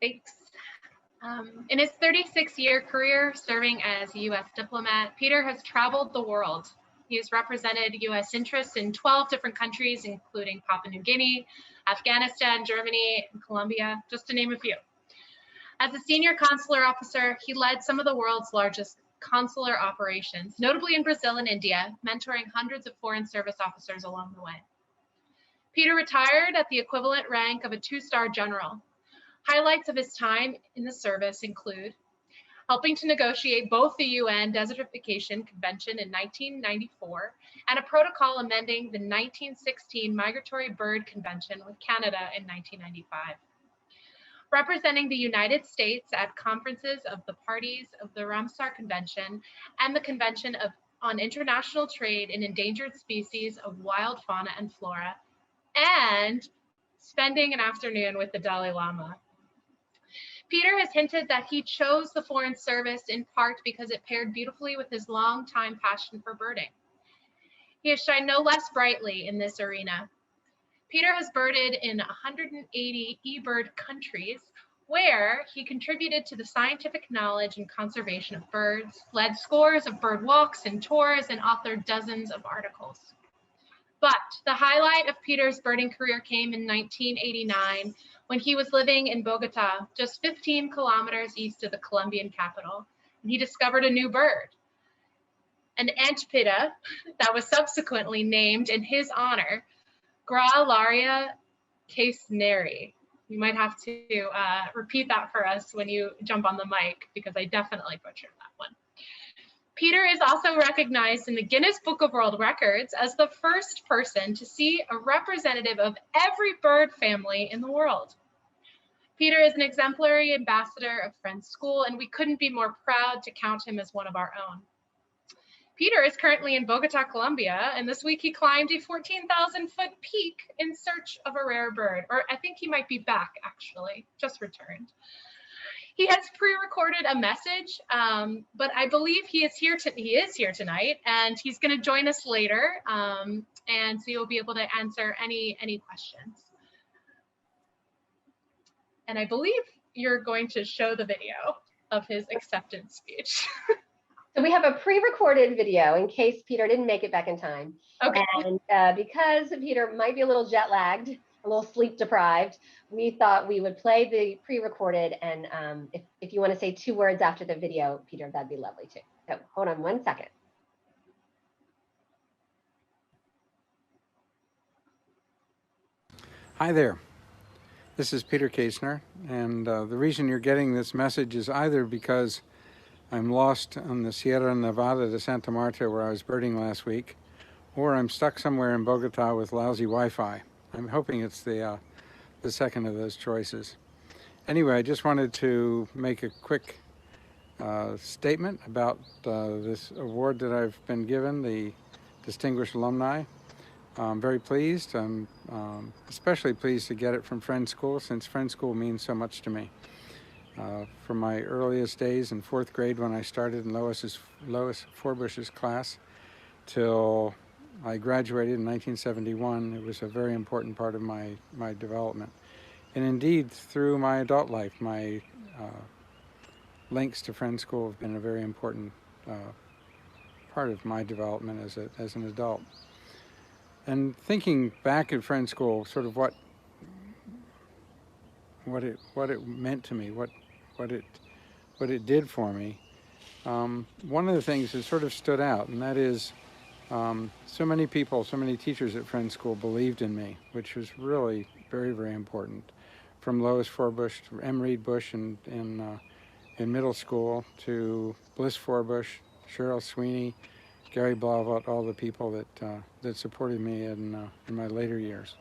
Thanks. In his 36-year career serving as a U.S. diplomat, Peter has traveled the world. He has represented U.S. interests in 12 different countries, including Papua New Guinea, Afghanistan, Germany, and Colombia, just to name a few. As a senior consular officer, he led some of the world's largest consular operations, notably in Brazil and India, mentoring hundreds of foreign service officers along the way. Peter retired at the equivalent rank of a 2-star general. Highlights of his time in the service include helping to negotiate both the UN Desertification Convention in 1994 and a protocol amending the 1916 Migratory Bird Convention with Canada in 1995. Representing the United States at conferences of the parties of the Ramsar Convention and the Convention on International Trade in Endangered Species of Wild Fauna and Flora, and spending an afternoon with the Dalai Lama. Peter has hinted that he chose the Foreign Service in part because it paired beautifully with his long-time passion for birding. He has shined no less brightly in this arena. Peter has birded in 180 eBird countries, where he contributed to the scientific knowledge and conservation of birds, led scores of bird walks and tours, and authored dozens of articles. But the highlight of Peter's birding career came in 1989, when he was living in Bogota, just 15 kilometers east of the Colombian capital, and he discovered a new bird, an antpitta that was subsequently named in his honor, Grallaria Kaestneri. You might have to repeat that for us when you jump on the mic, because I definitely butchered that one. Peter is also recognized in the Guinness Book of World Records as the first person to see a representative of every bird family in the world. Peter is an exemplary ambassador of Friends School, and we couldn't be more proud to count him as one of our own. Peter is currently in Bogota, Colombia, and this week he climbed a 14,000-foot peak in search of a rare bird, or I think he might be back, actually, just returned. He has pre-recorded a message, but I believe he is here tonight, and he's going to join us later, and so you'll be able to answer any questions. And I believe you're going to show the video of his acceptance speech. So we have a pre-recorded video in case Peter didn't make it back in time. Okay. And because Peter might be a little jet lagged, a little sleep deprived, we thought we would play the pre-recorded, and if you want to say 2 words after the video, Peter, that'd be lovely too. So hold on 1 second. Hi there, this is Peter Kaestner, and the reason you're getting this message is either because I'm lost on the Sierra Nevada de Santa Marta where I was birding last week, or I'm stuck somewhere in Bogota with lousy Wi-Fi. I'm hoping it's the second of those choices. Anyway, I just wanted to make a quick statement about this award that I've been given, the Distinguished Alumni. I'm very pleased. I'm especially pleased to get it from Friends School, since Friends School means so much to me. From my earliest days in 4th grade when I started in Lois Forbush's class till I graduated in 1971, it was a very important part of my development. And indeed, through my adult life, my links to Friends School have been a very important part of my development as an adult. And thinking back at Friends School, sort of what it meant to me, what it did for me. One of the things that sort of stood out, and that is so many people, so many teachers at Friends School believed in me, which was really very, very important. From Lois Forbush to M. Reed Bush in middle school, to Bliss Forbush, Cheryl Sweeney, Gary Blavat, all the people that supported me in my later years.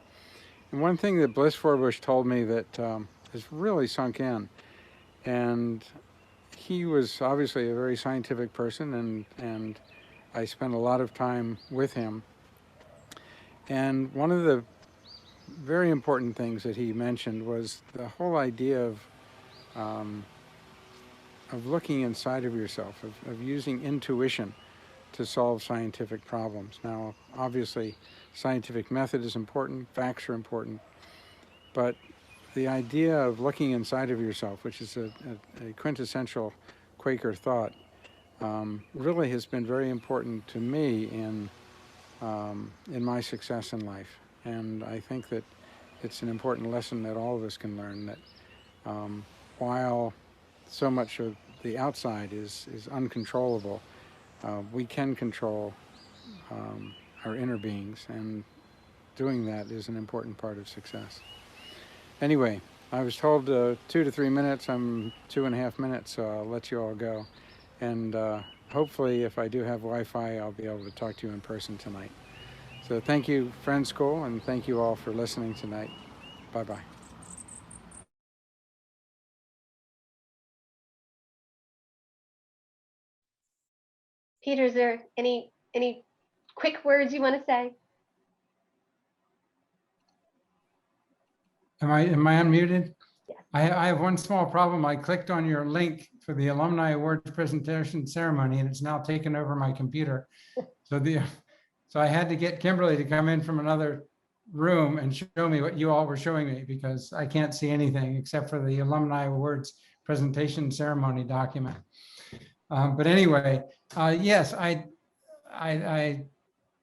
And one thing that Bliss Forbush told me that has really sunk in, and he was obviously a very scientific person, and I spent a lot of time with him. And one of the very important things that he mentioned was the whole idea of looking inside of yourself, of using intuition to solve scientific problems. Now, obviously, scientific method is important, facts are important, but the idea of looking inside of yourself, which is a quintessential Quaker thought, really has been very important to me in my success in life. And I think that it's an important lesson that all of us can learn, that while so much of the outside is uncontrollable, we can control our inner beings, and doing that is an important part of success. Anyway, I was told 2 to 3 minutes. I'm 2.5 minutes, so I'll let you all go. And hopefully, if I do have Wi-Fi, I'll be able to talk to you in person tonight. So thank you, Friend School, and thank you all for listening tonight. Bye-bye. Peter, is there any quick words you want to say? Am I unmuted? Yes. I have one small problem. I clicked on your link for the Alumni Awards presentation ceremony, and it's now taken over my computer. So I had to get Kimberly to come in from another room and show me what you all were showing me, because I can't see anything except for the Alumni Awards presentation ceremony document. But anyway, yes,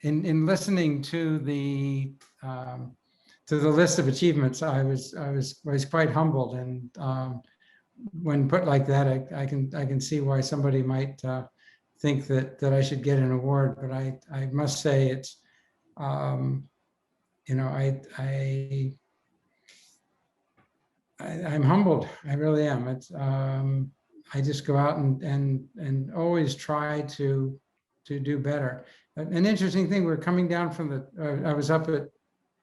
in listening to the list of achievements, I was quite humbled, and when put like that, I can see why somebody might think that I should get an award. But I must say it's you know, I'm humbled. I really am. It's I just go out and always try to do better. An interesting thing, we're coming down from the, I was up at,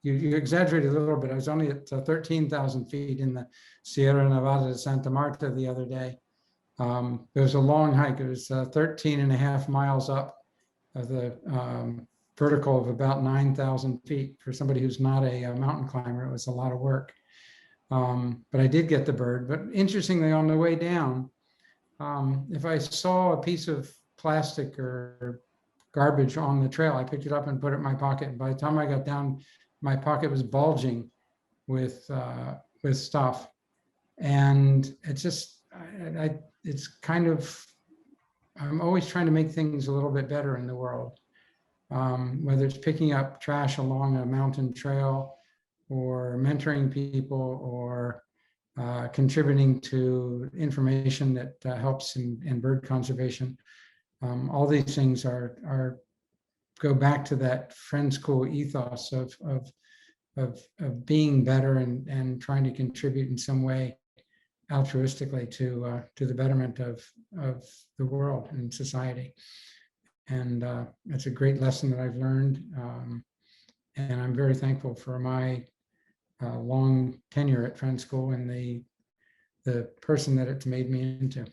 you exaggerated a little bit. I was only at 13,000 feet in the Sierra Nevada de Santa Marta the other day. It was a long hike. It was 13.5 miles up of the vertical of about 9,000 feet. For somebody who's not a mountain climber, it was a lot of work. But I did get the bird. But interestingly, on the way down, if I saw a piece of plastic or garbage on the trail, I picked it up and put it in my pocket. And by the time I got down, my pocket was bulging with stuff. And it's just, it's kind of, I'm always trying to make things a little bit better in the world. Whether it's picking up trash along a mountain trail, or mentoring people, or contributing to information that helps in bird conservation. All these things go back to that Friend School ethos of being better and trying to contribute in some way altruistically to the betterment of the world and society. And that's a great lesson that I've learned. And I'm very thankful for my long tenure at Friend School and the person that it's made me into.